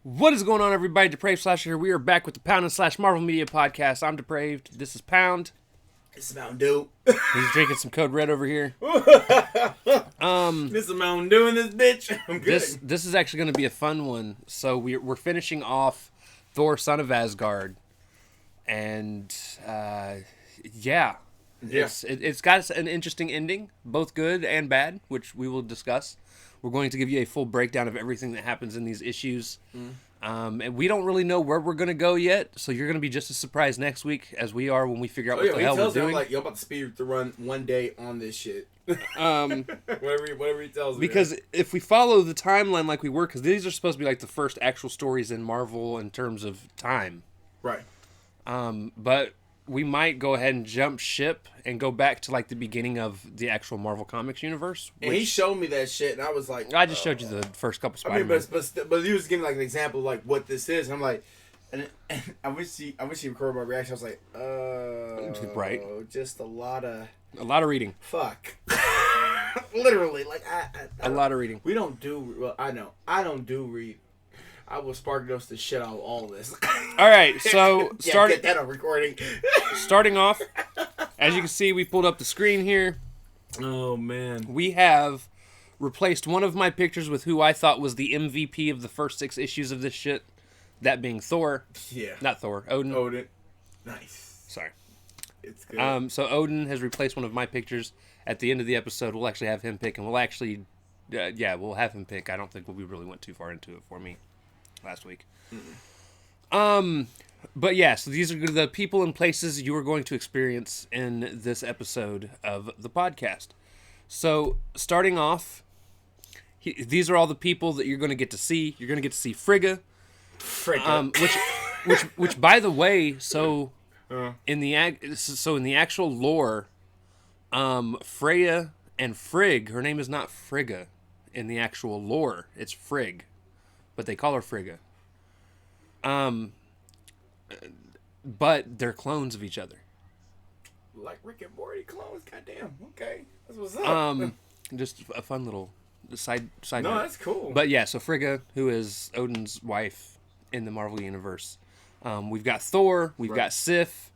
What is going on, everybody? Depraved Slasher here. We are back with the Pound and Slash Marvel Media Podcast. I'm Depraved. This is Pound. This is Mountain Dew. He's drinking some Code Red over here. This is Mountain Dew in this bitch. I'm good. This is actually going to be a fun one. So we're finishing off Thor, Son of Asgard. And, yeah. It's got an interesting ending, both good and bad, which we will discuss. We're going to give you a full breakdown of everything that happens in these issues. And we don't really know where we're going to go yet, so you're going to be just as surprised next week as we are when we figure out what the hell we're doing. Like, you're about to speed to run one day on this shit. Whatever he tells me. Because if we follow the timeline like we were, because these are supposed to be like the first actual stories in Marvel in terms of time. Right. But we might go ahead and jump ship and go back to like the beginning of the actual Marvel Comics universe. And he showed me that shit, and I was like, I just showed you the first couple Spider-Man. but he was giving like an example of like what this is. And I'm like, and I wish he recorded my reaction. I was like, right, just a lot of reading. Fuck, literally, like a lot of reading. We don't do. Well, I know I don't do read. I will spark dose the shit out of all this. All right, so get that on recording. Starting off, as you can see, we pulled up the screen here. Oh man, we have replaced one of my pictures with who I thought was the MVP of the first 6 issues of this shit. That being Thor. Yeah, not Thor. Odin. Nice. Sorry. It's good. So Odin has replaced one of my pictures. At the end of the episode, we'll actually have him pick, and we'll actually, we'll have him pick. I don't think we really went too far into it for me last week. But yeah, so these are the people and places you are going to experience in this episode of the podcast. So starting off, these are all the people that you're going to get to see. You're going to get to see Frigga. Which by the way, so in the actual lore, Freya and Frigg, her name is not Frigga in the actual lore. It's Frigg. But they call her Frigga. But they're clones of each other. Like Rick and Morty clones, goddamn. Okay, that's what's up. Just a fun little side. No, note. That's cool. But yeah, so Frigga, who is Odin's wife in the Marvel universe. We've got Thor. We've got Sif.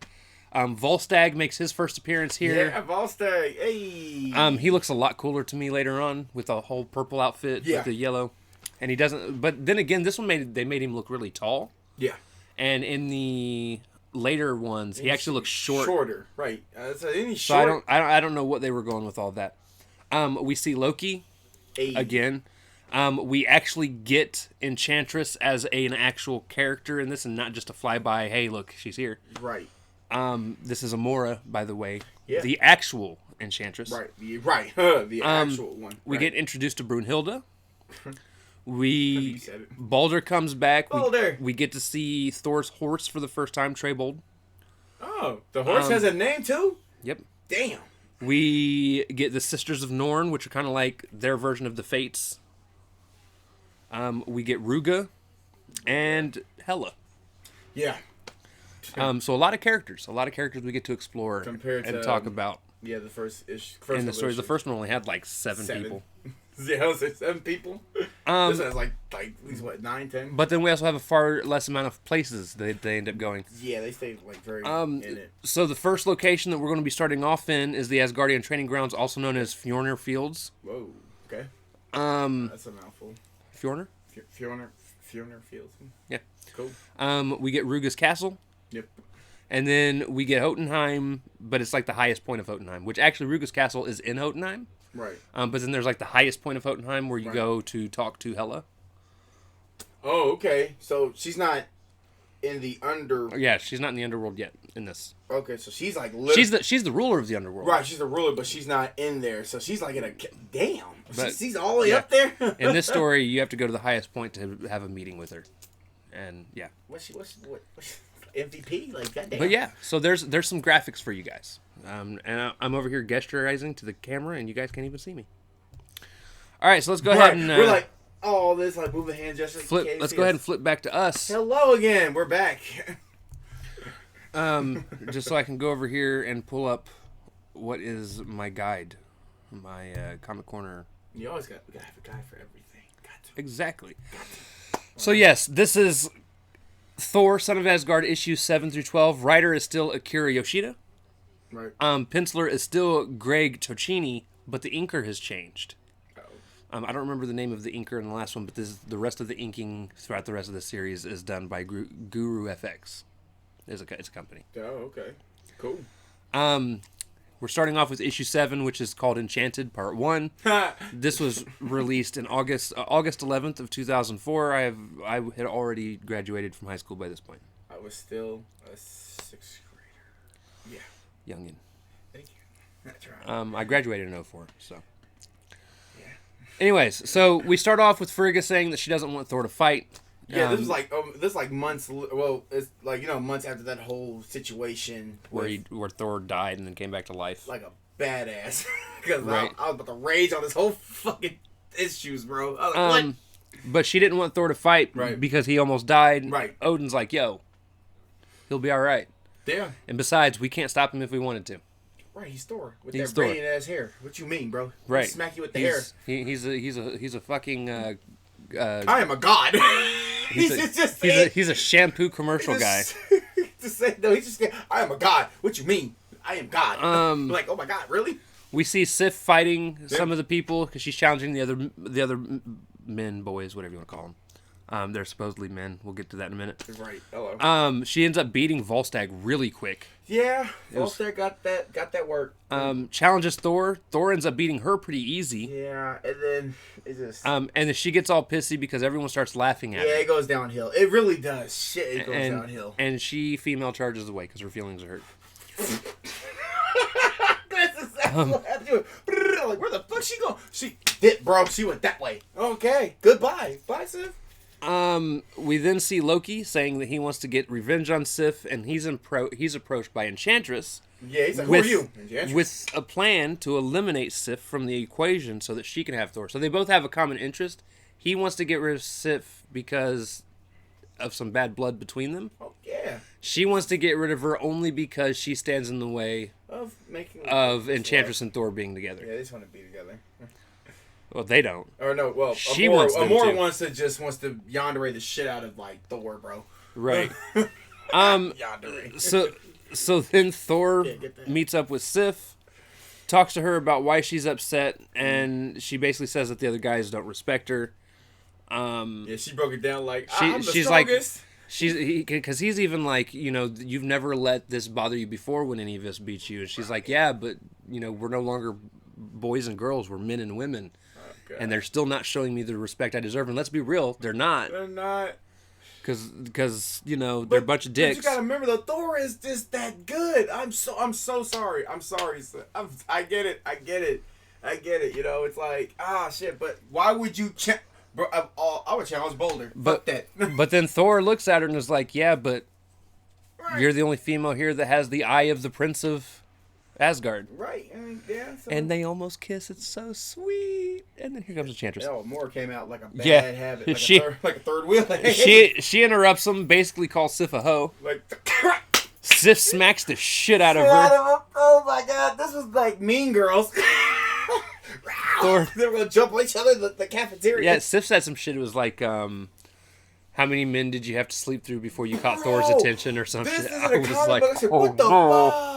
Volstagg makes his first appearance here. Yeah, Volstagg. Hey. He looks a lot cooler to me later on with a whole purple outfit with the yellow. And he doesn't. But then again, this one they made him look really tall. Yeah. And in the later ones, he actually looks shorter. Right. So I don't know what they were going with all that. We see Loki again. We actually get Enchantress as an actual character in this, and not just a flyby. Hey, look, she's here. Right. This is Amora, by the way. Yeah. The actual Enchantress. Right. The actual one. We get introduced to Brunhilde. Balder comes back. Balder. We get to see Thor's horse for the first time, Treybold. Oh, the horse has a name too? Yep. Damn. We get the Sisters of Norn, which are kind of like their version of the Fates. We get Ruga and Hela. Yeah. So a lot of characters we get to explore and talk about. Yeah, the first issue. In the stories, the first one only had like 7 people. Yeah, 7 people. This has like at least 9, 10. But then we also have a far less amount of places that they end up going. Yeah, they stay like very in it. So the first location that we're going to be starting off in is the Asgardian training grounds, also known as Fjornir Fields. Whoa. Okay. That's a mouthful. Fjornir? Fjornir Fields. Yeah. Cool. We get Ruga's castle. Yep. And then we get Jotunheim, but it's like the highest point of Jotunheim, which actually Ruga's castle is in Jotunheim. Right. But then there's like the highest point of Jotunheim where you go to talk to Hela. Oh, okay. So she's not in the Yeah, she's not in the underworld yet in this. Okay, so she's like she's the ruler of the underworld. Right, she's the ruler, but she's not in there. So she's like in a damn. She's all the way up there. In this story, you have to go to the highest point to have a meeting with her, and yeah. What's MVP? Like goddamn. But yeah, so there's some graphics for you guys. And I'm over here gesturizing to the camera, and you guys can't even see me. All right, so let's go ahead and... we're like, this, like, move the hand gestures. Let's go ahead and flip back to us. Hello again. We're back. Just so I can go over here and pull up what is my guide. My Comic Corner. You always got to have a guide for everything. Got to. Exactly. Got to. So yes, this is Thor, Son of Asgard, issues 7 through 12. Writer is still Akira Yoshida. Right. Penciler is still Greg Tocchini, but the inker has changed. I don't remember the name of the inker in the last one, but the rest of the inking throughout the rest of the series is done by Guru FX. It's a company. Oh, okay. Cool. We're starting off with issue 7, which is called Enchanted, Part 1. This was released in August 11th of 2004. I had already graduated from high school by this point. I was still a 6th grader. Yeah. Youngin. Thank you. That's right. I graduated in 2004, so. Yeah. Anyways, so we start off with Frigga saying that she doesn't want Thor to fight. Yeah, this was like months. Well, it's like months after that whole situation where Thor died and then came back to life, like a badass. Because right. I was about to rage on this whole fucking issues, bro. I was like, what? But she didn't want Thor to fight because he almost died. Right. Odin's like, yo, he'll be all right. Yeah. And besides, we can't stop him if we wanted to. Right, he's Thor with that braided ass hair. What you mean, bro? Right. He'll smack you with the hair. He's a fucking. I am a god. He's a shampoo commercial guy. He's just I am a god. What you mean? I am God. Like, oh my god, really? We see Sif fighting some of the people because she's challenging the other men, boys, whatever you want to call them. They're supposedly men. We'll get to that in a minute. Right. Hello. She ends up beating Volstagg really quick. Yeah, Volstagg got that work. Challenges Thor. Thor ends up beating her pretty easy. Yeah, and then it just. And then she gets all pissy because everyone starts laughing at her. Yeah, it goes downhill. It really does. Shit, it goes downhill. And she female charges away because her feelings are hurt. That's exactly what happened. Like, where the fuck she going? She did, bro. She went that way. Okay, goodbye. Bye, Sif. We then see Loki saying that he wants to get revenge on Sif, and he's approached by Enchantress. Yeah, he's like, who are you? With a plan to eliminate Sif from the equation so that she can have Thor. So they both have a common interest. He wants to get rid of Sif because of some bad blood between them. Oh, yeah. She wants to get rid of her only because she stands in the way of Enchantress and Thor being together. Yeah, they just want to be together. Well, they don't. Or no, well, she wants to wants to yandere the shit out of like Thor, bro. Right. Yandere. So then Thor meets up with Sif, talks to her about why she's upset, and she basically says that the other guys don't respect her. Yeah, she broke it down like I'm the strongest. Like, because he's even like, you've never let this bother you before when any of us beat you, and she's like, yeah, but we're no longer boys and girls, we're men and women. And they're still not showing me the respect I deserve. And let's be real, they're not. They're not. Because they're a bunch of dicks. But you gotta remember, the Thor is just that good. I'm so sorry. I'm sorry. I get it. It's like, shit. But why would you Bro, I would challenge Boulder. Fuck that. But then Thor looks at her and is like, yeah, but you're the only female here that has the eye of the Prince of Asgard. Right. I mean, yeah. So. And they almost kiss. It's so sweet. And then here comes Enchantress. Oh, Moore came out like a bad habit. Like a third wheel. she interrupts him, basically calls Sif a hoe. Sif smacks the shit out of her. Oh my god, this was like Mean Girls. Thor. They were going to jump on each other in the cafeteria. Yeah, Sif said some shit. It was like, how many men did you have to sleep through before you caught Thor's attention or some shit? I was like, what the fuck?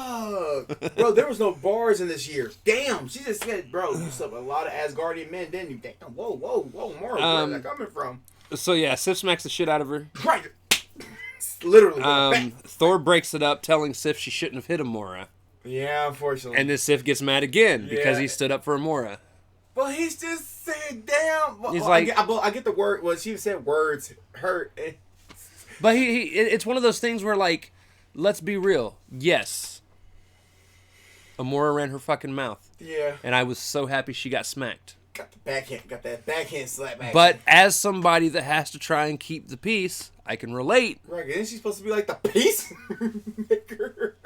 Bro, there was no bars in this year. Damn, she just said, bro, you slept with a lot of Asgardian men, didn't you? Damn, whoa, more. Where's that coming from? So yeah, Sif smacks the shit out of her. Right. Literally. Thor breaks it up, telling Sif she shouldn't have hit Amora. Yeah, unfortunately. And then Sif gets mad again because he stood up for Amora. Well, he's just saying, damn. He's like, I get the word. Well, she said words hurt. But it's one of those things where, like, let's be real. Yes. Amora ran her fucking mouth. Yeah. And I was so happy she got smacked. Got that backhand slap action. But as somebody that has to try and keep the peace, I can relate. Right, isn't she supposed to be like the peacemaker?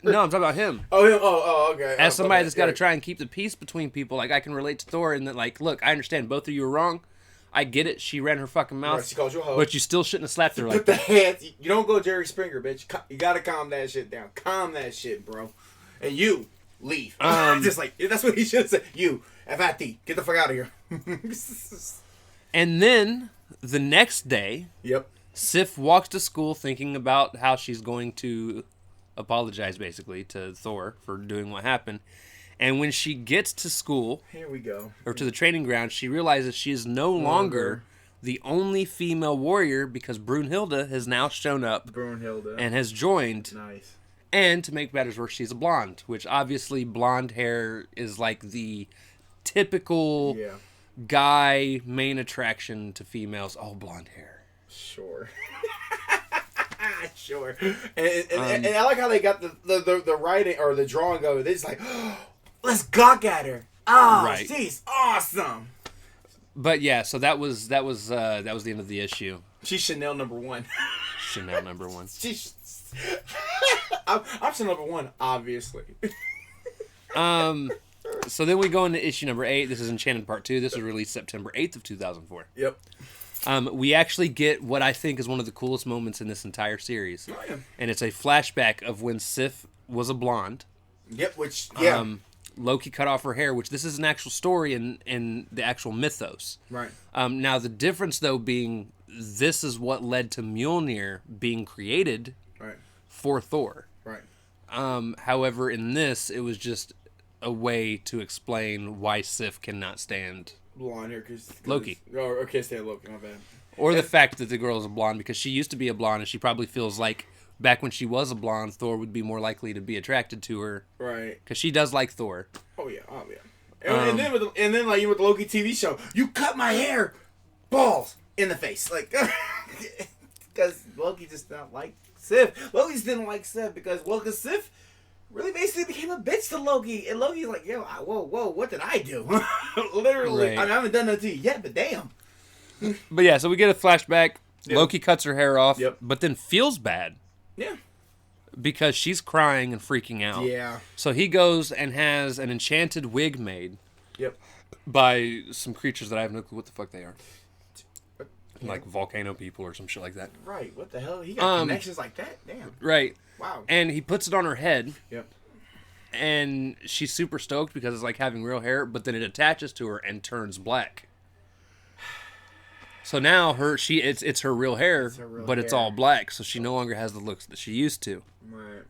No, I'm talking about him. Oh, him. Oh, okay. As somebody that's got to try and keep the peace between people, like, I can relate to Thor in that, like, look, I understand both of you are wrong. I get it. She ran her fucking mouth. Right, she called you a hoe. But you still shouldn't have slapped her like that. Put the hands. You don't go Jerry Springer, bitch. You got to calm that shit down. Calm that shit, bro. And you, leave. Just like, that's what he should have said. You, Avati, get the fuck out of here. And then The next day, Yep. Sif walks to school thinking about how she's going to apologize, basically, to Thor for doing what happened. And when she gets to school, here we go, or to the training ground, she realizes she is no longer the only female warrior because Brunhilde has now shown up and has joined. Nice. And to make matters worse, she's a blonde, which obviously blonde hair is like the typical guy main attraction to females. Oh, blonde hair. Sure. Sure. And I like how they got the writing or the drawing of it. They're just like, oh, let's gawk at her. Oh, right. She's awesome. But yeah, so that was the end of the issue. She's Chanel number 1. Chanel number 1. I'm Chanel number 1, obviously. So then we go into issue number 8. This is Enchanted Part 2. This was released September 8th of 2004. Yep. We actually get what I think is one of the coolest moments in this entire series. Oh, yeah. And it's a flashback of when Sif was a blonde. Yep, Loki cut off her hair, which this is an actual story in the actual mythos. Right. Now, the difference, though, being this is what led to Mjolnir being created for Thor. Right. However, in this, it was just a way to explain why Sif cannot stand blonde hair because Loki. Or can't stand Loki, my bad. Or the fact that the girl is a blonde because she used to be a blonde and she probably feels like back when she was a blonde, Thor would be more likely to be attracted to her. Right. Because she does like Thor. Oh, yeah. And then with the Loki TV show, you cut my hair, balls in the face. Like, because Loki just not like Sif. Loki just didn't like Sif because Sif really basically became a bitch to Loki. And Loki's like, yo, whoa, what did I do? Literally. Right. I haven't done that to you yet, but damn. But yeah, so we get a flashback. Yep. Loki cuts her hair off, yep. but then feels bad. Yeah. Because she's crying and freaking out. Yeah. So he goes and has an enchanted wig made. Yep. By some creatures that I have no clue what the fuck they are. Yeah. Like volcano people or some shit like that. Right. What the hell? He got connections like that? Damn. Right. Wow. And he puts it on her head. Yep. And she's super stoked because it's like having real hair, but then it attaches to her and turns black. So now it's her real hair, but it's all black, so she no longer has the looks that she used to. Right.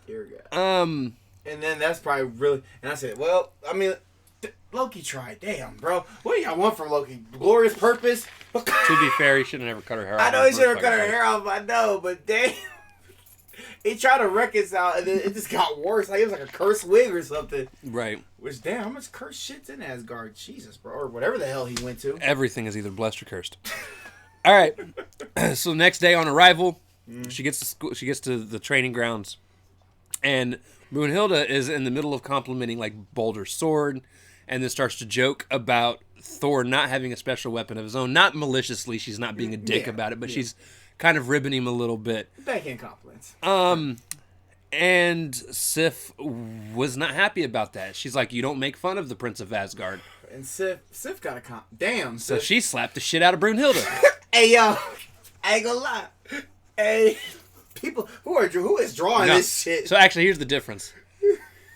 Here we go. And then that's probably really, and I said, well, I mean, Loki tried. Damn, bro. What do y'all want from Loki? Glorious purpose? To be fair, he should have never cut her hair off. I know he should have cut her hair off, I know, but damn. He tried to reconcile, and then it just got worse. Like, it was like a cursed wig or something. Right. Which, damn, how much cursed shit's in Asgard? Jesus, bro. Or whatever the hell he went to. Everything is either blessed or cursed. All right. So next day on arrival, she gets to school. She gets to the training grounds, and Brunhilde is in the middle of complimenting like Baldur's sword, and then starts to joke about Thor not having a special weapon of his own. Not maliciously. She's not being a dick about it, but she's kind of ribbing him a little bit. Backhand compliments. And Sif was not happy about that. She's like, you don't make fun of the Prince of Asgard. And Sif got a damn. So she slapped the shit out of Brunhilde. Hey, yo. I ain't gonna lie. Hey, people, who is drawing this shit? So actually, here's the difference.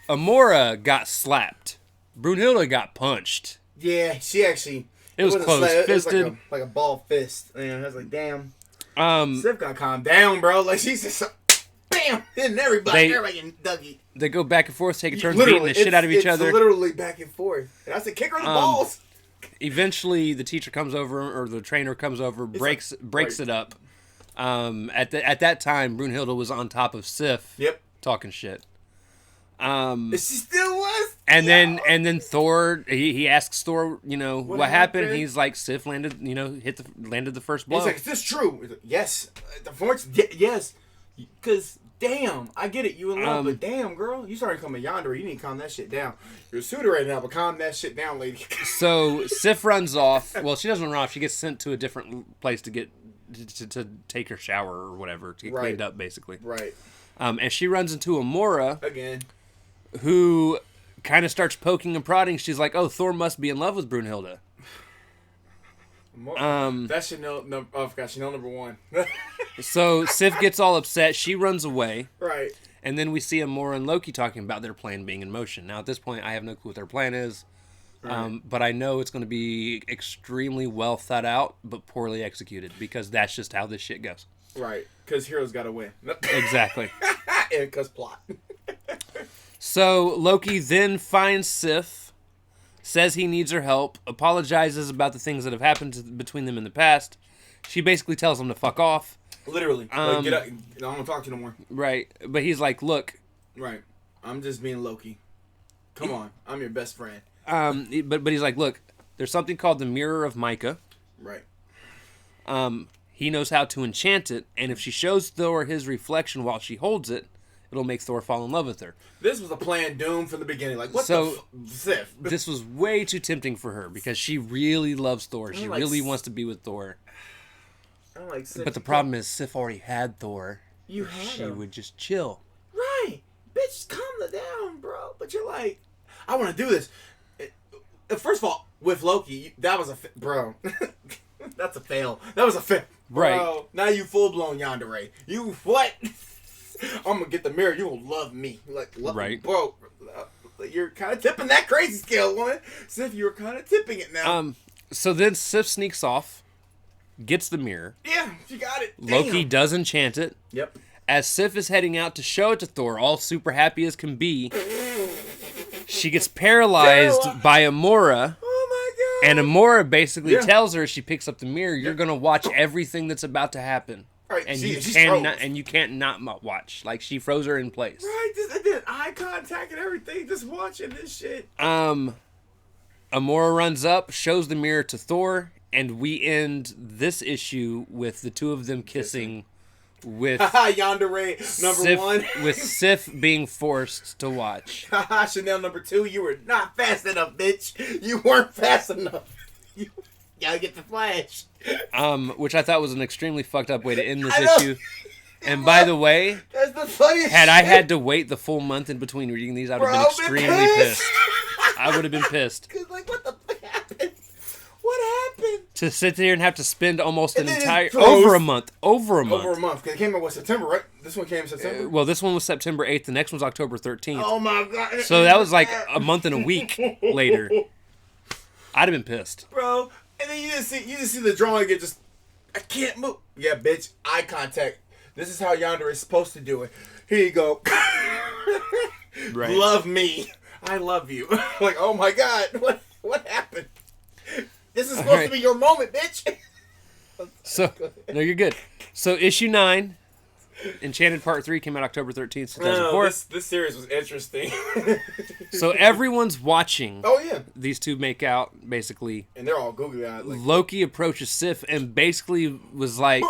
Amora got slapped. Brunhilde got punched. Yeah, she actually... It was close-fisted. It was like a ball fist. And I was like, damn. Sif got calmed down, bro. Like, she's just... Bam! And everybody getting Dougie. They go back and forth, taking turns beating the shit out of each other. It's literally back and forth. And I said, kick her in the balls. Eventually, the teacher comes over, or the trainer comes over, breaks it up. At that time, Brunhilde was on top of Sif. Yep. Talking shit. She still was. And then Thor, he asks Thor, what happened? He's like, Sif landed, landed the first blow. He's like, is this true? He's like, yes. Yes. Because, damn, I get it. You in love, but damn, girl, you started coming yonder. You need to calm that shit down. You're a suitor right now, but calm that shit down, lady. So Sif runs off. Well, she doesn't run off. She gets sent to a different place to get to take her shower or whatever, to get cleaned up, basically. Right. And she runs into Amora. Again. Who kind of starts poking and prodding. She's like, oh, Thor must be in love with Brunhilde. That's Chanel number 1. So Sif gets all upset. She runs away. Right. And then we see Amora and Loki talking about their plan being in motion. Now, at this point, I have no clue what their plan is. Right. But I know it's going to be extremely well thought out, but poorly executed, because that's just how this shit goes. Right. Because heroes got to win. Exactly. And because plot. So Loki then finds Sif, says he needs her help, apologizes about the things that have happened between them in the past. She basically tells him to fuck off. Literally. Like, get up. I don't want to talk to you no more. Right. But he's like, look. Right. I'm just being Loki. Come on. I'm your best friend. But he's like, look, there's something called the Mirror of Micah. Right. He knows how to enchant it, and if she shows Thor his reflection while she holds it, it'll make Thor fall in love with her. This was a planned doom from the beginning. Like, what Sif? This was way too tempting for her, because she really loves Thor. She really wants to be with Thor. I'm like, Sif, but the problem is, Sif already had Thor. You had She him. would just chill. Right. Bitch, calm down, bro. But you're like, I want to do this. First of all, with Loki, that was bro. That's a fail. That was a fail. Right. Bro, now you full-blown yandere. You what? I'm going to get the mirror. You will love me. Like, right. Bro, you're kind of tipping that crazy scale, woman. Sif, you're kind of tipping it now. So then Sif sneaks off, gets the mirror. Yeah, she got it. Loki does enchant it. Yep. As Sif is heading out to show it to Thor, all super happy as can be, she gets paralyzed by Amora. Oh my god. And Amora basically tells her, she picks up the mirror, you're gonna watch everything that's about to happen. Right. And you can't not watch. Like, she froze her in place. Right, I did eye contact and everything, just watching this shit. Amora runs up, shows the mirror to Thor, and we end this issue with the two of them kissing. With Yandere number 1. With Sif being forced to watch. Chanel number 2, you were not fast enough, bitch. You weren't fast enough. You gotta get the flash. Which I thought was an extremely fucked up way to end this issue. And by the way, that's the funniest had I had to wait the full month in between reading these, I would have been extremely pissed. I would have been pissed. Cause like, what the fuck happened? What happened? To sit there and have to spend almost an entire over a month. Over a month. Cause it came out September, right? This one came in September. Well, this one was September 8th. The next one's October 13th. Oh my god! So that was like a month and a week later. I'd have been pissed, bro. And then you just see the drawing. It just, I can't move. Yeah, bitch. Eye contact. This is how Yandere is supposed to do it. Here you go. Right. Love me. I love you. Like, oh my god, what happened? This is supposed to be your moment, bitch. So, no, you're good. So, issue 9, Enchanted Part 3 came out October 13th, 2004. This series was interesting. So, everyone's watching. Oh, yeah. These two make out, basically. And they're all googly eyed. Like, Loki approaches Sif and basically was like...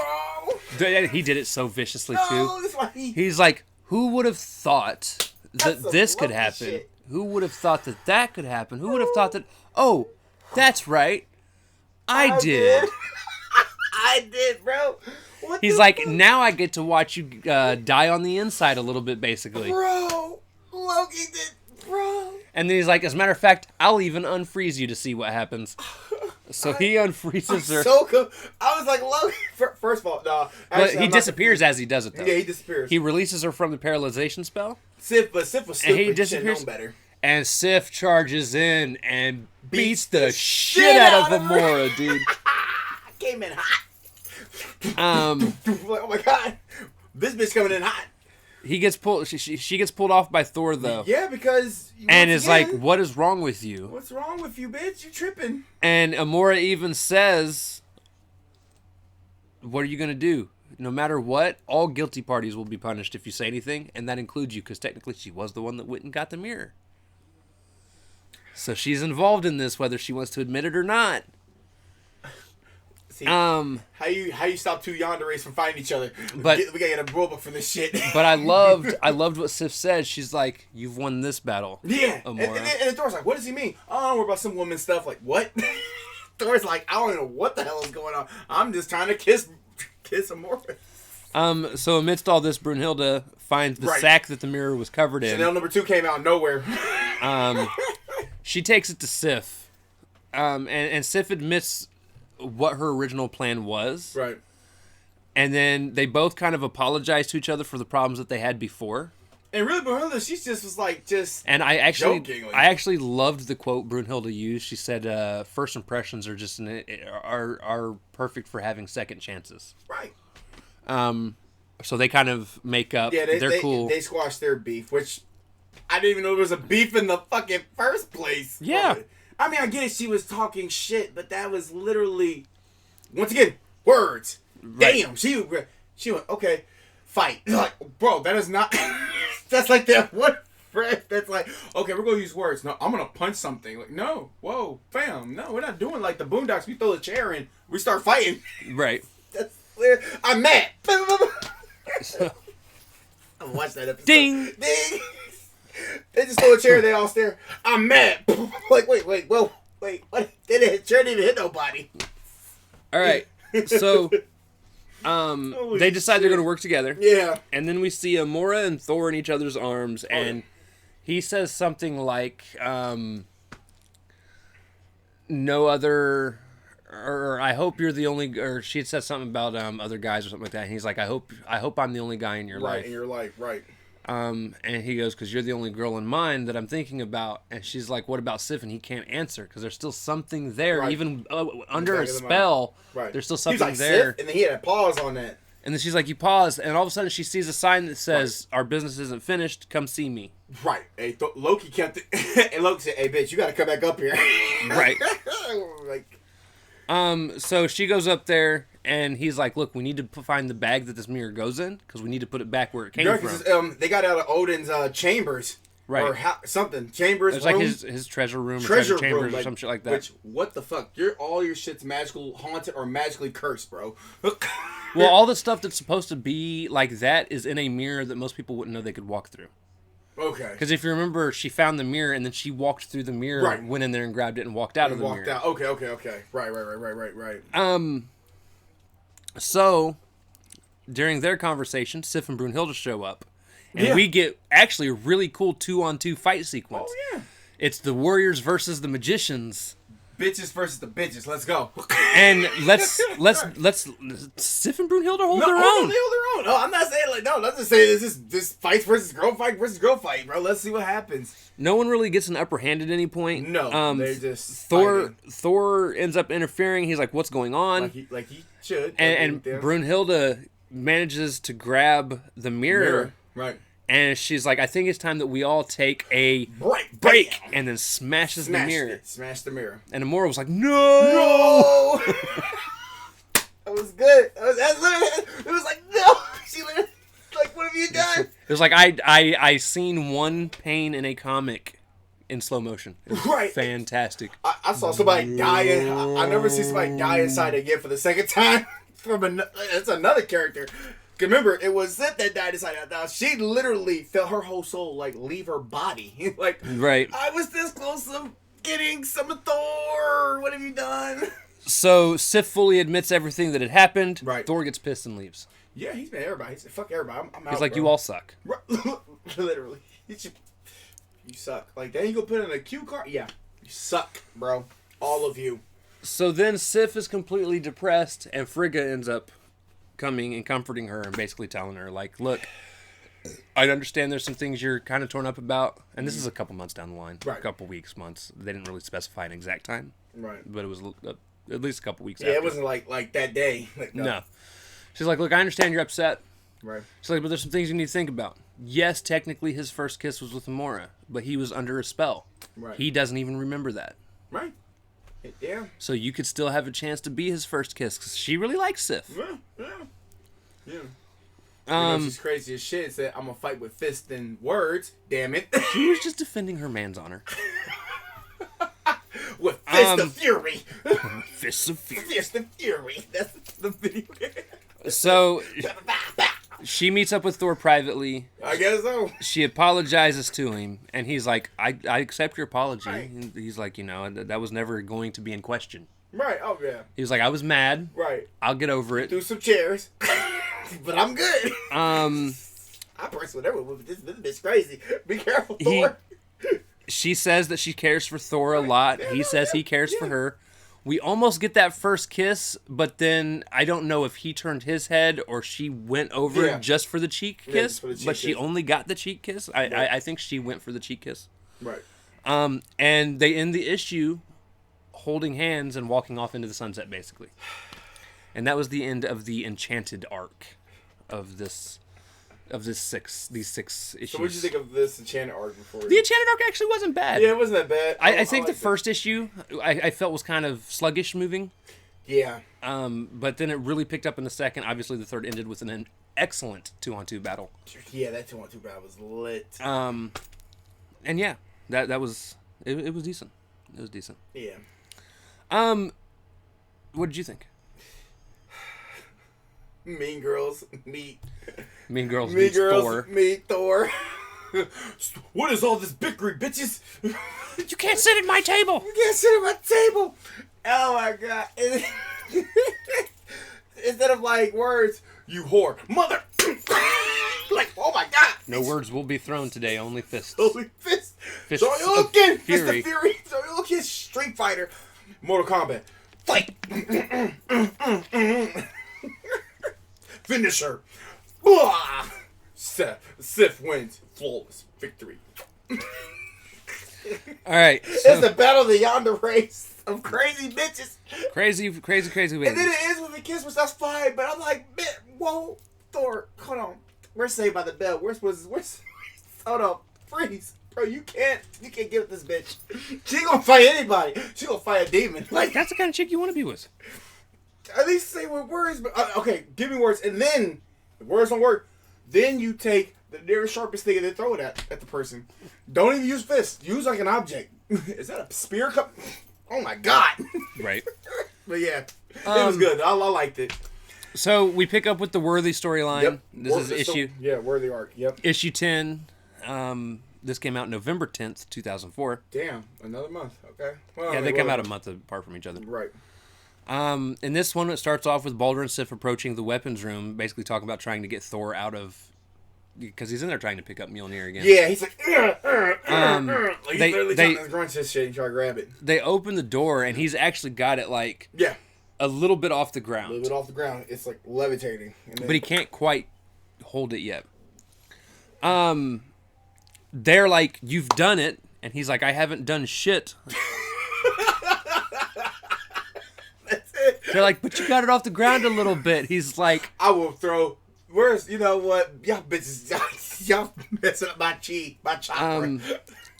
Bro! He did it so viciously, too. That's why He's like, who would have thought that this could happen? Shit. Who would have thought that that could happen? Who would have thought that... Oh, that's right. I did. I did, bro. He's like, now I get to watch you die on the inside a little bit, basically. Bro, Loki did, bro. And then he's like, as a matter of fact, I'll even unfreeze you to see what happens. So he unfreezes her. So cool. I was like, Loki. First of all, no. But he disappears as he does it, though. Yeah, he disappears. He releases her from the paralyzation spell. Sif was stupid. And he disappears. Better. And Sif charges in and beats the shit out of Amora, dude. Came in hot. Oh my god, this bitch coming in hot. He gets pulled. She gets pulled off by Thor, though. Yeah, because and is like, "What is wrong with you? What's wrong with you, bitch? You tripping?" And Amora even says, "What are you gonna do? No matter what, all guilty parties will be punished if you say anything, and that includes you, because technically she was the one that went and got the mirror. So she's involved in this, whether she wants to admit it or not." See, how you stop two yanderes from fighting each other? But we gotta get a rule book for this shit. But I loved what Sif said. She's like, "You've won this battle." Yeah, Amora. and Thor's like, "What does he mean? I don't worry about some woman stuff." Like, what? Thor's like, "I don't know what the hell is going on. I'm just trying to kiss Amora." So amidst all this, Brunhilde finds the sack that the mirror was covered in. Chanel number 2 came out of nowhere. She takes it to Sif, and Sif admits what her original plan was. Right. And then they both kind of apologize to each other for the problems that they had before. And really, Brunhilde, she just was like, And I actually, jokingly. I actually loved the quote Brunhilde used. She said, "First impressions are just are perfect for having second chances." Right. So they kind of make up. Yeah, they're cool. They squashed their beef, which I didn't even know there was a beef in the fucking first place. Yeah. I mean, I get it. She was talking shit, but that was literally, once again, words. Right. Damn. She went, okay, fight. Like, bro, that is not. That's like that one friend that's like, okay, we're gonna use words. No, I'm gonna punch something. Like, no, whoa, fam, no, we're not doing like the Boondocks. We throw a chair in, we start fighting. Right. That's weird. I'm mad. I watched that episode. Ding. Ding. They just throw a chair. They all stare. I'm mad. Like, wait, whoa, wait, what? Chair didn't even hit nobody. All right. So, they decide they're going to work together. Yeah. And then we see Amora and Thor in each other's arms, and he says something like, "No other." Or I hope you're the only, or she had said something about other guys or something like that. And he's like, I hope I'm the only guy in your life. Right, in your life, right. And he goes, because you're the only girl in mine that I'm thinking about. And she's like, what about Sif? And he can't answer because there's still something there, right. Even under a spell. Right. There's still something like, there. Sif? And then he had a pause on that. And then she's like, you pause, and all of a sudden she sees a sign that says, our business isn't finished. Come see me. Right. Hey, Loki kept it. And Loki said, hey, bitch, you got to come back up here. Right. Like. So she goes up there, and he's like, look, we need to find the bag that this mirror goes in, because we need to put it back where it came from. They got out of Odin's chambers. Right. Or something. Chambers, it's like his treasure room, treasure chambers, like, or some shit like that. Which, what the fuck? All your shit's magical, haunted, or magically cursed, bro. Well, all the stuff that's supposed to be like that is in a mirror that most people wouldn't know they could walk through. Okay. Because if you remember, she found the mirror, and then she walked through the mirror, right. Went in there and grabbed it, and walked out of the mirror. Out. Okay. Right. So, during their conversation, Sif and Brunhilde show up, and we get actually a really cool 2-on-2 fight sequence. Oh, yeah. It's the warriors versus the magicians. Bitches versus the bitches. Let's go. And let's Sif and Brunhilde hold their own. They hold their own. No, I'm not saying like no. Let's just say this fight versus girl fight, bro. Let's see what happens. No one really gets an upper hand at any point. No, they just Thor ends up interfering. He's like, "What's going on?" Like he should. And Brunhilde manages to grab the mirror. Right. And she's like, I think it's time that we all take a break, and then smashes the mirror. Smashed the mirror. And Amora was like, no! That was good. It was like, no! She like, what have you done? It was like, I seen one pain in a comic in slow motion. It was right. Fantastic. I saw somebody die. I never see somebody die inside again for the second time. It's another character. Remember, it was Sif that died inside out. Now she literally felt her whole soul like leave her body. Like, right. I was this close to getting some of Thor. What have you done? So Sif fully admits everything that had happened. Right. Thor gets pissed and leaves. Yeah, he's mad at everybody. He said, fuck everybody. I'm out. He's like, bro. you all suck. Literally. You suck. Like, then you go put in a cue card? Yeah. You suck, bro. All of you. So then Sif is completely depressed, and Frigga ends up coming and comforting her and basically telling her, like, look, I understand there's some things you're kind of torn up about, and this is a couple months down the line. Right. A couple weeks, months. They didn't really specify an exact time. Right. But it was at least a couple weeks after. Yeah, it wasn't like that day. Like, no. She's like, look, I understand you're upset. Right. She's like, but there's some things you need to think about. Yes, technically his first kiss was with Amora, but he was under a spell. Right. He doesn't even remember that. Right. Yeah. So you could still have a chance to be his first kiss, because she really likes Sif. Yeah. She's crazy as shit. Said, I'm going to fight with fists and words. Damn it. She was just defending her man's honor. With Fist of Fury. Fists of Fury. Fist of Fury. That's the video. So, she meets up with Thor privately. I guess so. She apologizes to him, and he's like, I accept your apology. Right. And he's like, that was never going to be in question. Right, oh yeah. He was like, I was mad. Right. I'll get over it. Threw some chairs. But I'm good. I personally never would. This bitch crazy. Be careful, Thor. She says that she cares for Thor a lot. He says he cares for her. We almost get that first kiss, but then I don't know if he turned his head or she went over just for the cheek kiss, but she only got the cheek kiss. I think she went for the cheek kiss. Right. And they end the issue holding hands and walking off into the sunset, basically. And that was the end of the Enchanted arc of these 6 issues. So what did you think of this Enchanted arc before? The Enchanted arc actually wasn't bad. Yeah, it wasn't that bad. I think the first issue I felt was kind of sluggish moving. Yeah. But then it really picked up in the second. Obviously, the third ended with an excellent 2-on-2 battle. Yeah, that 2-on-2 battle was lit. And yeah, that was it was decent. It was decent. Yeah. What did you think? Mean Girls meet Thor. Meet Thor. What is all this bickering, bitches? You can't sit at my table. You can't sit at my table. Oh my god! Instead of like words, you whore, mother. Like, oh my god! No words will be thrown today. Only fists. Only fists. Fists Soryuken, Fist Fury. of Fury. Soryuken, Street Fighter, Mortal Kombat. Fight. Finisher. Sif wins. Flawless victory. All right. It's the battle of the yonder race of crazy bitches. Crazy bitches. And then it ends with a kiss, which that's fine. But I'm like, whoa, Thor, hold on. We're Saved by the Bell. Where's hold on, freeze, bro. You can't get with this bitch. She ain't gonna fight anybody. She gonna fight a demon. Like, that's the kind of chick you want to be with. At least say with words. But okay, give me words, and then the words don't work. Then you take the nearest sharpest thing and then throw it at the person. Don't even use fists. Use like an object. Is that a spear cup? Oh my god. Right. But yeah, it was good. I liked it. So we pick up with the Worthy storyline. Yep. This is issue. Worthy arc. Yep. Issue 10. This came out November 10th, 2004. Damn, another month. Okay. Well, Yeah, they come out a month apart from each other. Right. In this one, it starts off with Balder and Sif approaching the weapons room, basically talking about trying to get Thor out of... Because he's in there trying to pick up Mjolnir again. Yeah, he's like... Like he's literally trying to grunt his shit and try to grab it. They open the door, and he's actually got it, like... Yeah. A little bit off the ground. A little bit off the ground. It's like levitating. And then... But he can't quite hold it yet. They're like, you've done it. And he's like, I haven't done shit. That's it. They're like, but you got it off the ground a little bit. He's like... I will throw... Where's... You know what? Y'all bitches... Y'all messing up my chi. My chakra.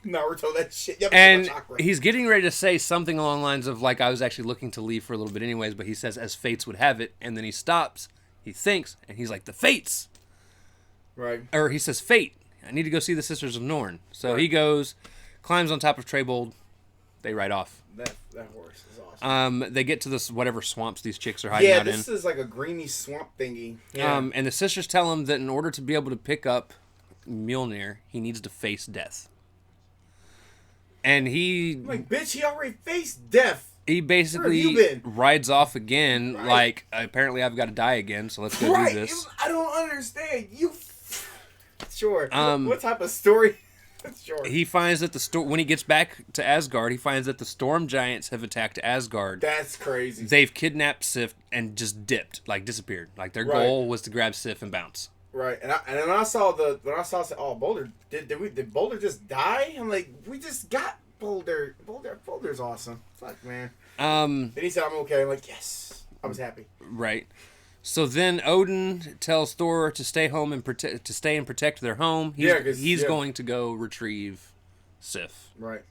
Naruto, that shit. And he's getting ready to say something along the lines of, like, I was actually looking to leave for a little bit anyways, but he says, as fates would have it, and then he stops, he thinks, and he's like, the fates! Right. Or he says, fate, I need to go see the Sisters of Norn. So he goes, climbs on top of Treybold, they ride off. That horse is awesome. They get to this whatever swamps these chicks are hiding out in. Yeah, this is like a greeny swamp thingy. Yeah. And the sisters tell him that in order to be able to pick up Mjolnir, he needs to face death. And he... I'm like, bitch, he already faced death. He basically rides off again, like, apparently I've got to die again, so let's go do this. I don't understand. Sure. What type of story? Sure. He finds that when he gets back to Asgard, he finds that the Storm Giants have attacked Asgard. That's crazy. They've kidnapped Sif and just dipped, like disappeared. Like their goal was to grab Sif and bounce. Right, and when I saw Boulder, did Boulder just die? I'm like, we just got Boulder. Boulder's awesome. Fuck, man. Then he said, I'm okay. I'm like, yes, I was happy. Right. So then Odin tells Thor to stay home and protect their home. He's going to go retrieve Sif. Right.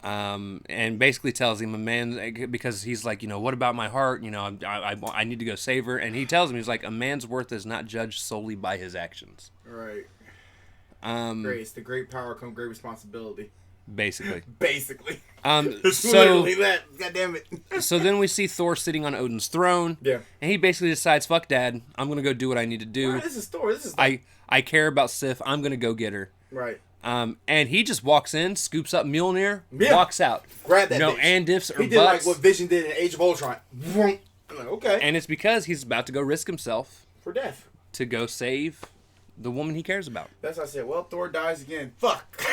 And basically tells him, a man, because he's like, what about my heart? I need to go save her. And he tells him, he's like, a man's worth is not judged solely by his actions. Right. Great. It's the great power come great responsibility. Basically. It's literally that. God damn it. So then we see Thor sitting on Odin's throne. Yeah. And he basically decides, fuck dad, I'm going to go do what I need to do. Right, this is Thor. I care about Sif. I'm going to go get her. Right. And he just walks in, scoops up Mjolnir, walks out. Grab that bitch. And ifs or he did buts. like what Vision did in Age of Ultron. I'm like, okay. And it's because he's about to go risk himself. For death. To go save the woman he cares about. That's what I said. Well, Thor dies again. Fuck.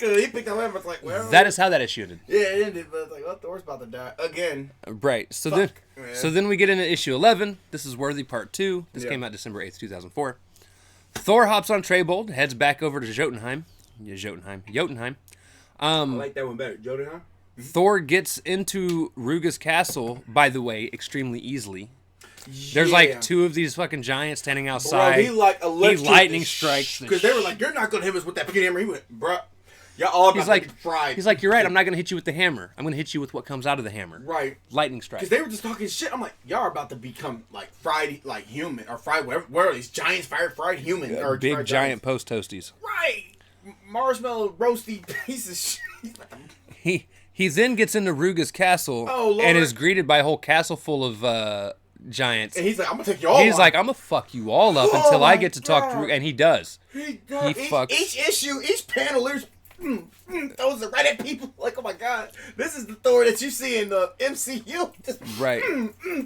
Cause he picked up him. It's like, well, that is how that issue ended. Yeah, it ended. But it's like, well, Thor's about to die again. Right. So Fuck, then we get into issue 11. This is Worthy Part 2. This came out December 8th, 2004. Thor hops on Treybold, heads back over to Jotunheim. Yeah, Jotunheim. I like that one better. Jotunheim. Thor gets into Ruga's castle, by the way, extremely easily. There's like two of these fucking giants standing outside. Bro, he like he lightning strikes. Because they were like, you're not going to hit us with that fucking hammer. He went, bro, y'all all about to be fried. He's like, you're right, I'm not going to hit you with the hammer. I'm going to hit you with what comes out of the hammer. Right. Lightning strike. Because they were just talking shit. I'm like, y'all are about to become like fried, like human, or fried, whatever. Where are these giants, fried human? Or big giant post toasties. Right. Marshmallow roasty piece of shit. He then gets into Ruga's castle and is greeted by a whole castle full of giants. And he's like, I'm gonna take you all. He's like, I'm gonna fuck you all up until I get to talk to Ruga, and he does. He fucks each issue, each panel. There's throws it right at people. Like, oh my god, this is the Thor that you see in the MCU. Just, right.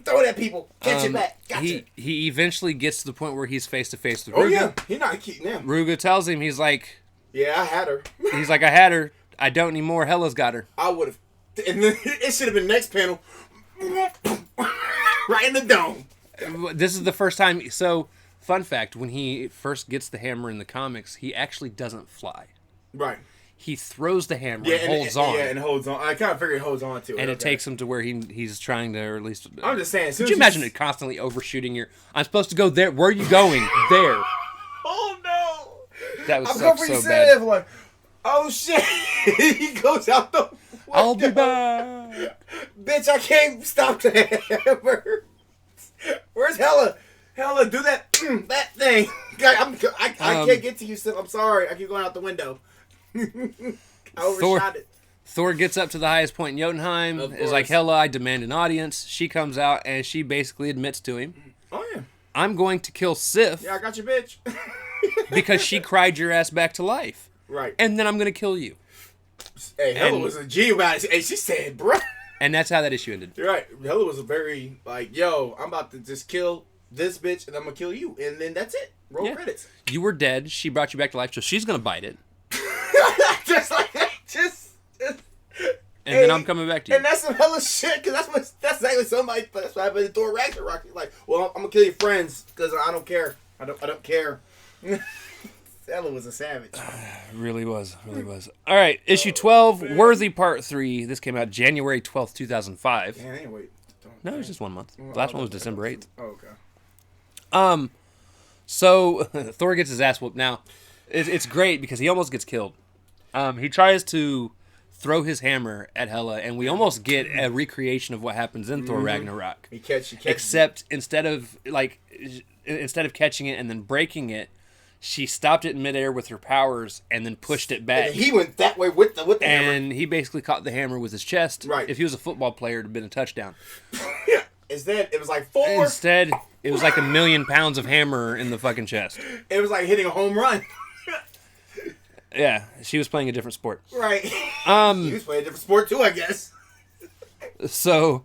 Throw it at people. Catch it back. Gotcha. He eventually gets to the point where he's face to face with Ruga. Oh yeah, he's not keeping him. Ruga tells him, he's like, yeah, I had her. He's like, I had her. I don't anymore. Hela's got her. I would have. And then it should have been next panel. Right in the dome. This is the first time. So, fun fact, when he first gets the hammer in the comics, he actually doesn't fly. Right. He throws the hammer and holds on. Yeah, and holds on. I kind of figured he holds on to it. And it takes him to where he's trying to, or at least... I'm just saying. Could you imagine it constantly overshooting your... I'm supposed to go there. Where are you going? There. Oh, no. That was so bad. Like, oh, shit. He goes out the window. I'll be back. Bitch, I can't stop the hammer. Where's Hela? Hela, do that thing. I can't get to you, Sif. I'm sorry. I keep going out the window. I overshot it. Thor gets up to the highest point in Jotunheim. Is like, Hela, I demand an audience. She comes out and she basically admits to him. Oh, yeah. I'm going to kill Sif. Yeah, I got you, bitch. Because she cried your ass back to life. Right. And then I'm going to kill you. Hey, Hela was a G about it. Hey, she said, bro. And that's how that issue ended. You're right. Hela was a very, like, yo, I'm about to just kill this bitch and I'm going to kill you. And then that's it. Roll credits. You were dead. She brought you back to life, so she's going to bite it. Just like that. And then I'm coming back to you. And that's some hella shit, because that's exactly somebody, that's what happened in Thor Ragnarok. Like, well, I'm going to kill your friends because I don't care. I don't care. Hela was a savage. Really was. All right, issue 12, Worthy Part 3. This came out January 12th, 2005. Man, anyway. No, it was just 1 month. The last one was December 8th. Oh, okay. So Thor gets his ass whooped. Now, it's great because he almost gets killed. He tries to throw his hammer at Hela, and we almost get a recreation of what happens in Thor Ragnarok. He catches Except instead of catching it and then breaking it, she stopped it in midair with her powers and then pushed it back. And he went that way with the hammer. And he basically caught the hammer with his chest. Right. If he was a football player, it'd have been a touchdown. Instead, it was like 4. Instead, it was like 1,000,000 pounds of hammer in the fucking chest. It was like hitting a home run. Yeah, she was playing a different sport. Right. He was playing a different sport too, I guess. So,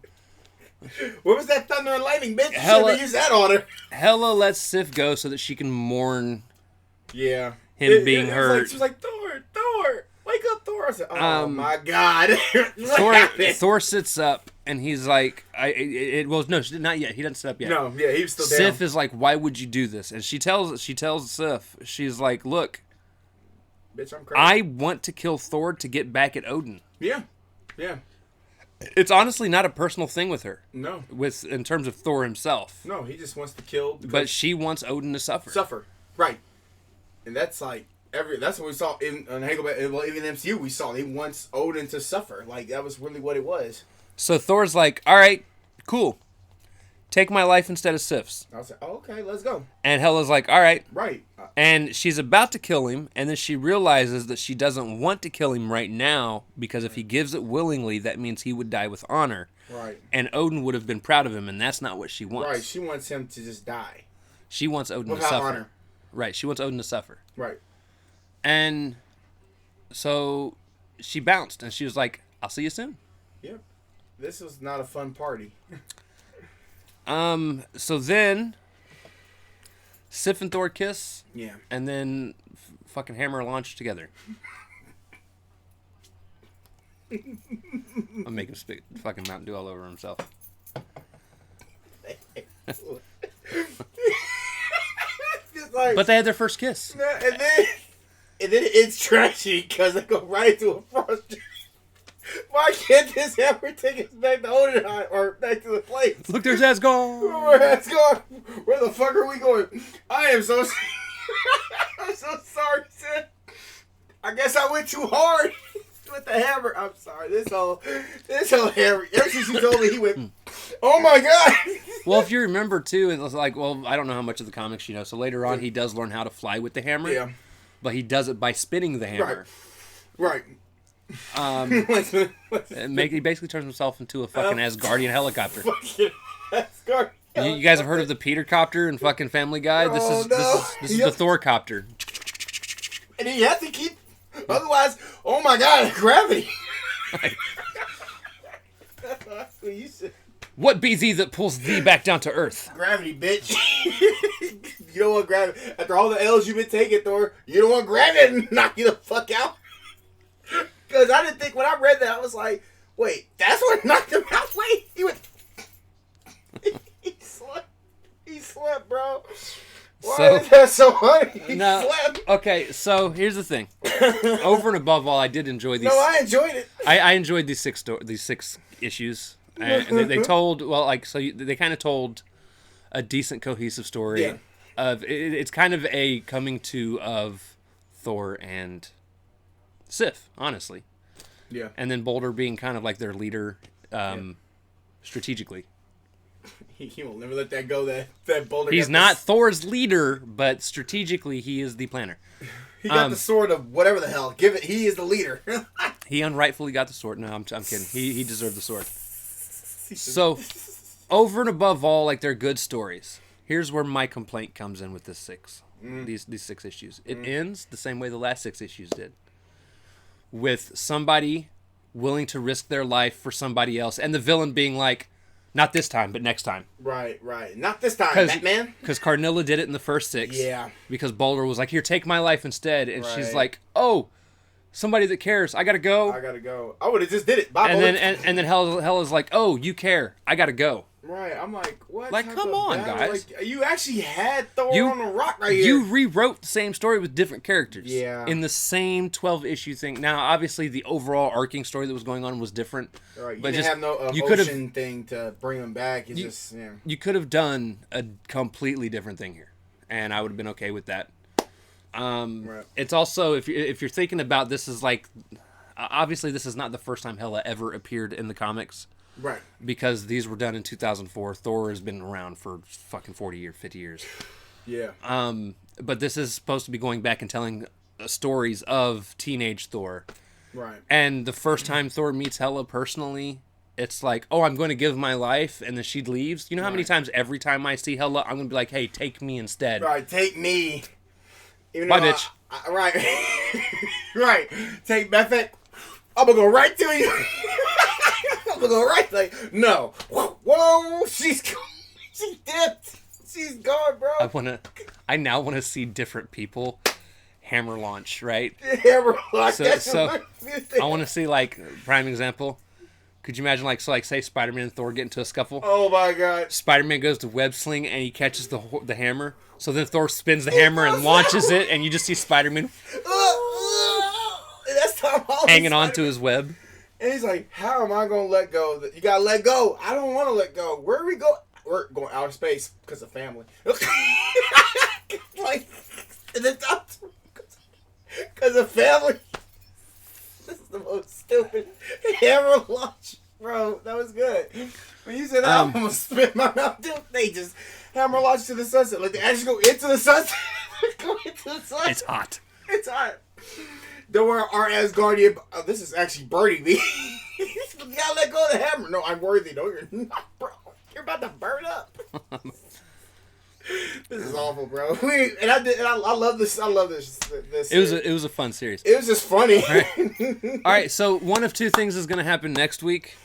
where was that thunder and lightning, bitch? You should have used that on her. Hela lets Sif go so that she can mourn. Yeah. Him being hurt. She was like, Thor, wake up, Thor. I said, oh my god. Thor sits up and he's like, not yet. He doesn't sit up yet. No, yeah, he was still down. Sif is like, why would you do this? And she tells Sif, she's like, look, bitch, I'm crazy. I want to kill Thor to get back at Odin. Yeah. It's honestly not a personal thing with her. No. In terms of Thor himself. No, he just wants to kill. But she wants Odin to suffer. Right. And that's like that's what we saw in even in MCU. We saw he wants Odin to suffer. Like that was really what it was. So Thor's like, all right, cool. Take my life instead of Sif's. I was like, oh, okay, let's go. And Hela's like, all right. Right. And she's about to kill him, and then she realizes that she doesn't want to kill him right now because if he gives it willingly, that means he would die with honor. Right. And Odin would have been proud of him, and that's not what she wants. Right. She wants him to just die. She wants Odin without to suffer. honor. Right. She wants Odin to suffer. Right. And so she bounced, and she was like, I'll see you soon. Yep. This was not a fun party. So then Sif and Thor kiss. Yeah. And then fucking hammer launch together. I'll make him spit fucking Mountain Dew all over himself. Like, but they had their first kiss. And then it's trashy because they go right into a frost. Why can't this hammer take us back to Odin or back to the place? Look, there's Asgard. Where's Asgard? Where the fuck are we going? I am so I'm so sorry, Sid. I guess I went too hard with the hammer. I'm sorry. This whole hammer. Ever since you told me, he went, oh my god. Well, if you remember too, it was like, well, I don't know how much of the comics you know. So later on, he does learn how to fly with the hammer. Yeah. But he does it by spinning the hammer. Right. He basically turns himself into a fucking Asgardian helicopter. Fucking Asgard. You guys have heard of the Peter copter and fucking Family Guy? This is the Thor copter. And he has to keep, otherwise, oh my god, gravity. That's what you said. What be thee that pulls thee back down to earth? Gravity, bitch. You don't want gravity. After all the L's you've been taking, Thor, you don't want gravity to knock you the fuck out. Because I didn't think, when I read that, I was like, wait, that's what knocked him out? Wait, he went... He slept, bro. Why is that so funny? He slept. Okay, so here's the thing. Over and above all, I did enjoy these. No, I enjoyed it. I enjoyed these six issues. And they told, they kind of told a decent, cohesive story. Yeah. It's kind of a coming to of Thor and Sif, honestly. Yeah. And then Boulder being kind of like their leader strategically. He will never let that go. That Boulder. He's not Thor's leader, but strategically he is the planner. He got the sword of whatever the hell. Give it. He is the leader. He unrightfully got the sword. No, I'm kidding. He deserved the sword. So, over and above all, like, they're good stories. Here's where my complaint comes in with this these 6 issues. It ends the same way the last 6 issues did, with somebody willing to risk their life for somebody else, and the villain being like, not this time, but next time. Right. Not this time, Batman. Because Carnilla did it in the first 6. Yeah. Because Boulder was like, here, take my life instead. And she's like, oh, somebody that cares. I gotta go. I would have just did it. Bye, and then Hela's like, oh, you care. I gotta go. Right. I'm like, what? Like, come on, guys. Like, you actually had Thor on the rock right here. You rewrote the same story with different characters. Yeah. In the same 12-issue thing. Now, obviously, the overall arcing story that was going on was different. Right. You but didn't have no ocean thing to bring them back. You could have done a completely different thing here, and I would have been okay with that. Right. It's also, if you're thinking about this, is like, obviously this is not the first time Hela ever appeared in the comics, right? Because these were done in 2004. Thor has been around for fucking 40 years, 50 years. Yeah. But this is supposed to be going back and telling stories of teenage Thor, right? And the first time Thor meets Hela personally, it's like, oh, I'm going to give my life, and then she leaves. You know how many times every time I see Hela, I'm going to be like, hey, take me instead. Right, take me. Bye, bitch. Right. Right. Take that back. I'm going to go right to you. I'm going to go right. Like, no. Whoa. She dipped. She's gone, bro. I now want to see different people hammer launch, right? Hammer launch. So I want to see, like, prime example. Could you imagine, like, say Spider-Man and Thor get into a scuffle? Oh, my God. Spider-Man goes to web sling and he catches the hammer. So then Thor spins the hammer and launches it, and you just see Spider-Man that's Tom Holland hanging onto his web. And he's like, how am I going to let go? You got to let go. I don't want to let go. Where are we going? We're going outer space because of family. Like, because of family. This is the most stupid hammer launch. Bro, that was good. When you said that, I almost spit my mouth. Dude, they just hammer launch to the sunset. Like, they actually go into the sunset. Go into the sunset. It's hot. It's hot. Don't worry, our Asgardian... this is actually burning me. You gotta let go of the hammer. No, I'm worthy. No, you're not, bro. You're about to burn up. This is awful, bro. I love this. I love this. It was a fun series. It was just funny. All right, so one of two things is going to happen next week.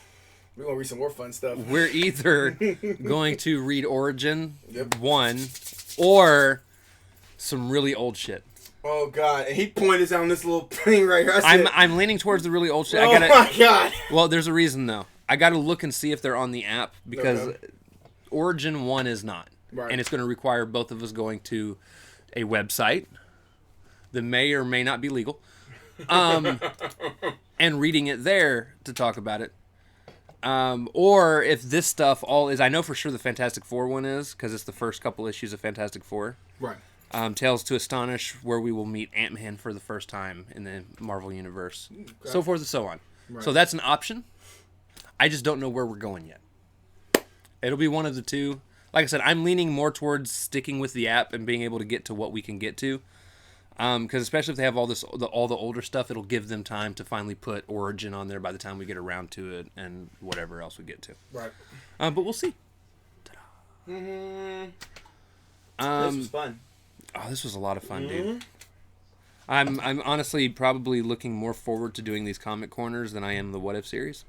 We're going to read some more fun stuff. We're either going to read Origin 1 or some really old shit. Oh God! And he pointed on this little thing right here. I'm leaning towards the really old shit. Oh my God! Well, there's a reason though. I gotta look and see if they're on the app because Origin 1 is not, and it's going to require both of us going to a website that may or may not be legal, and reading it there to talk about it. Or if this stuff all is, I know for sure the Fantastic Four one is because it's the first couple issues of Fantastic Four. Right. Tales to Astonish, where we will meet Ant-Man for the first time in the Marvel Universe. Okay. So forth and so on. Right. So that's an option. I just don't know where we're going yet. It'll be one of the two. Like I said, I'm leaning more towards sticking with the app and being able to get to what we can get to. Because especially if they have all the older stuff, it'll give them time to finally put Origin on there by the time we get around to it and whatever else we get to. Right. But we'll see. Mm-hmm. This was fun. Oh, this was a lot of fun, dude. I'm honestly probably looking more forward to doing these comic corners than I am the What If series.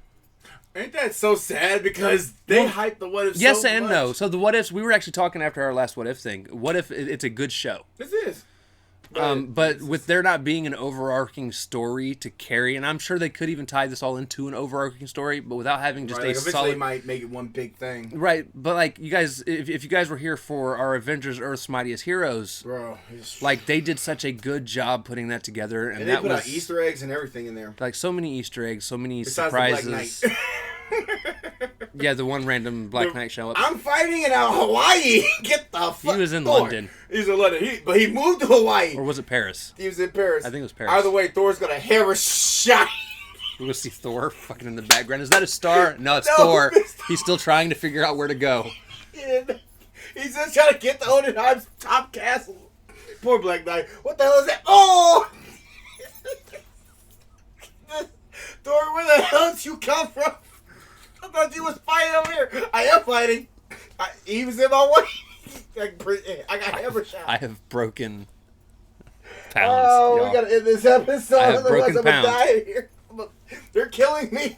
Ain't that so sad? Because they hype the What If yes so and much. no. So the What Ifs, we were actually talking after our last What If thing. What if it's a good show? This is. But with there not being an overarching story to carry, and I'm sure they could even tie this all into an overarching story, but without having just a solid... They might make it one big thing. Right, but like you guys, if you guys were here for our Avengers Earth's Mightiest Heroes, bro, like they did such a good job putting that together, and they that put was out Easter eggs and everything in there. Like so many Easter eggs, so many besides surprises. The Black Knight. Yeah, the one random Black Knight show up. I'm fighting in Hawaii. Get the fuck. He was in London. He's in London. But he moved to Hawaii. Or was it Paris? He was in Paris. I think it was Paris. Either way, Thor's got a hammer shot. We're going to see Thor fucking in the background. Is that a star? No, it's Thor. He's still trying to figure out where to go. He's just trying to get to Odinheim's top castle. Poor Black Knight. What the hell is that? Oh! Thor, where the hell did you come from? I thought you was fighting over here. I am fighting. He was in my way. I got hammer shot. I have broken pounds. Oh, y'all. We gotta end this episode. I have broken pounds. I'm dying here. They're killing me.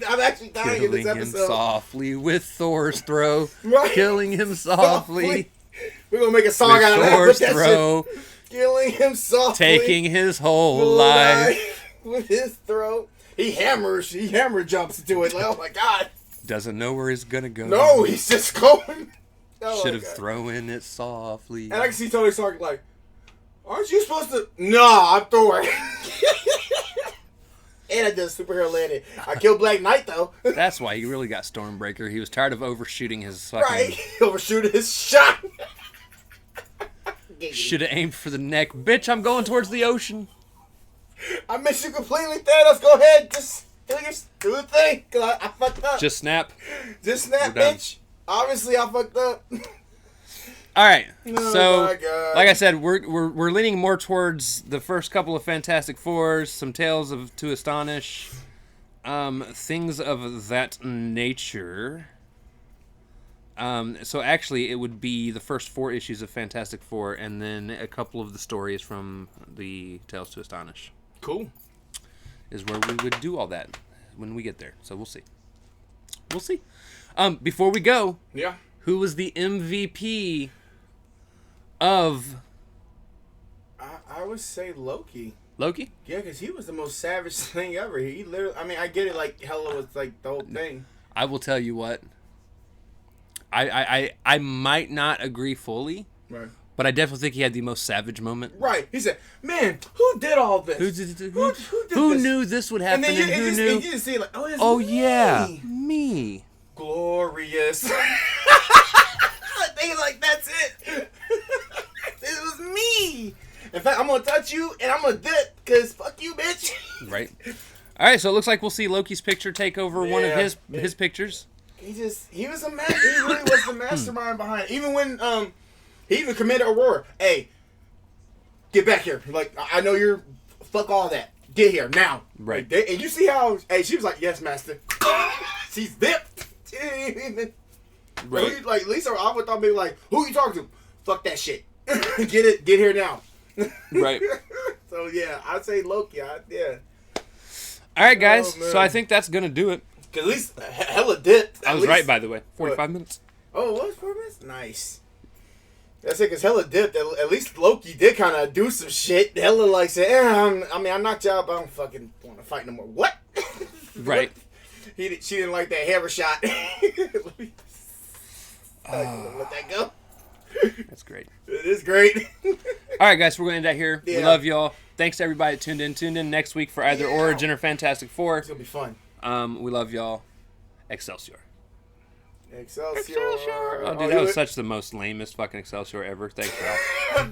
I'm actually dying in this episode. Killing him softly with Thor's throw. Right. Killing him softly. We're gonna make a song out of that. Thor's throw. Killing him softly. Taking his whole life. With his throw. He hammer jumps into it. Like, oh my God. Doesn't know where he's gonna go. No, he's just going. Oh should have thrown it softly. And I can see Tony Stark like, aren't you supposed to? No, I'm Thor. And I did a superhero landing. I killed Black Knight though. That's why he really got Stormbreaker. He was tired of overshooting his fucking... Right, overshooting his shot. Should have aimed for the neck. Bitch, I'm going towards the ocean. I miss you completely, Thanos. Go ahead, just do the thing. Cause I fucked up. Just snap. Just snap, bitch. Obviously, I fucked up. All right. Oh so, my God. like I said, we're leaning more towards the first couple of Fantastic Fours, some Tales to Astonish, things of that nature. So actually, it would be the first 4 issues of Fantastic Four, and then a couple of the stories from the Tales to Astonish. Cool. Is where we would do all that when we get there. So we'll see. We'll see. Before we go, yeah, who was the MVP of? I would say Loki. Loki? Yeah, because he was the most savage thing ever. He literally, I mean, I get it, like, Hela was, like, the whole thing. I will tell you what. I might not agree fully. Right. But I definitely think he had the most savage moment. Right. He said, man, who did all this? Who knew this would happen and who knew? And you just see, like, oh, yeah. Me. Glorious. They like, that's it. It was me. In fact, I'm going to touch you and I'm going to dip because fuck you, bitch. Right. All right, so it looks like we'll see Loki's picture take over one of his pictures. He was a man. He really was the mastermind behind it. Even when he even committed Aurora. Hey, get back here. Like, I know you're fuck all that. Get here now. Right. Like, and you see how she was like, yes, master. She's dipped. She didn't even. Right. Like Lisa, I would thought maybe like, who you talking to? Fuck that shit. Get here now. Right. So yeah, I'd say Loki. Yeah. All right, guys. So I think that's gonna do it. At least hella dipped. I was right, by the way. 45 minutes. Oh, it was 4 minutes? Nice. That's it, because Hela did. At least Loki did kind of do some shit. Hela like said, I knocked you out, but I don't fucking want to fight no more. What? Right. She didn't like that hammer shot. Let that go. That's great. It is great. All right, guys, we're going to end that here. Yeah. We love y'all. Thanks to everybody that tuned in. Tune in next week for either Origin or Fantastic Four. It's going to be fun. We love y'all. Excelsior. Excelsior. Oh, dude, that was such the most lamest fucking Excelsior ever. Thanks, Ralph.